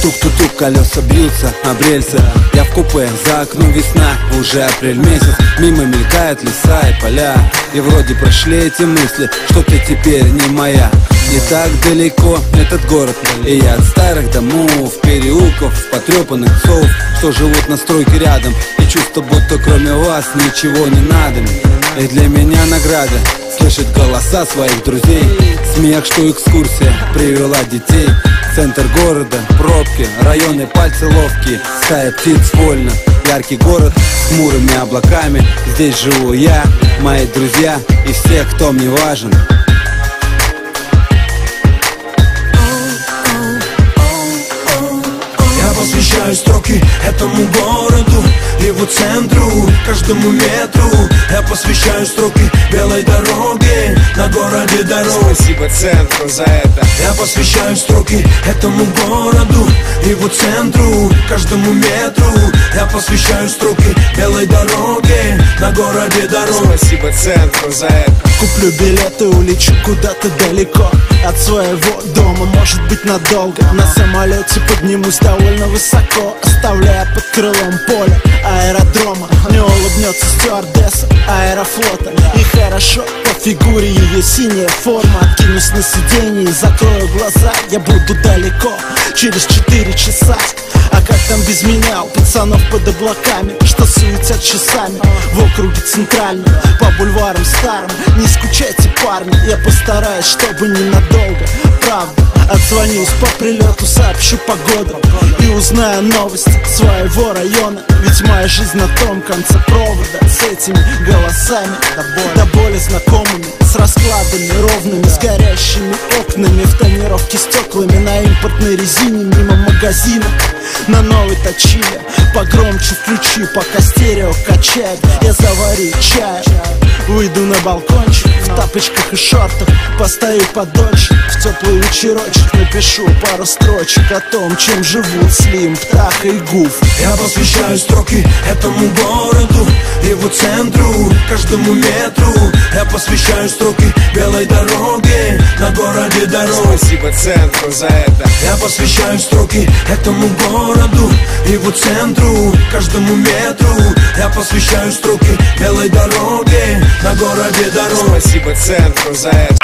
Тук-тук, колеса бьются об рельсы. Я в купе, за окном весна, уже апрель месяц. Мимо мелькают леса и поля, и вроде прошли эти мысли, что ты теперь не моя. Не так далеко этот город, и я от старых домов, переулков, потрепанных псов, что живут на стройке рядом, и чувство, будто кроме вас ничего не надо. И для меня награда слышать голоса своих друзей, смех, что экскурсия привела детей. Центр города, пробки, районы пальцы ловкие, стая птиц вольно. Яркий город с хмурыми облаками, здесь живу я, мои друзья и все, кто мне важен. Я посвящаю строки этому городу, его центру, каждому метру. Я посвящаю строки белой дороге, на городе дорог. Спасибо центру за это. Я посвящаю строки этому городу, его центру, каждому метру. Я посвящаю строки белой дороге, на городе дорог. Спасибо центру за это. Куплю билеты, улечу куда-то далеко от своего дома, может быть надолго. На самолете поднимусь довольно высоко, оставляя под крылом поле аэродрома. Мне улыбнется стюардесса аэрофлота, и хорошо по фигуре ее синяя форма. Откинусь на сиденье и закрою глаза, я буду далеко через 4 часа. А как там без меня, у пацанов под облаками, что суетят часами в округе центральном, по бульварам старым. Не скучайте, парни, я постараюсь, чтобы ненадолго. Правда, отзвонюсь по прилету, сообщу погоду и узнаю новости своего района. Ведь моя жизнь на том конце провода, с этими голосами до боли знакомыми, с раскладами ровными, с горящими окнами, в тонировке стеклами, на импортной резине, мимо магазина, на новой точиле. Погромче включи, пока стерео качает. Я заварю чай, выйду на балкончик в тапочках и шортах, постою подольше, в теплый вечерочек напишу пару строчек о том, чем живут Слим, Птаха и Гуф. Я посвящаю строки этому городу, его центру, каждому метру. Я посвящаю строки белой дороге, на городе дорог. Спасибо центру за это. Я посвящаю строки этому городу, его центру, каждому метру. Я посвящаю строки белой дороге, на городе дорог. Спасибо центру за это.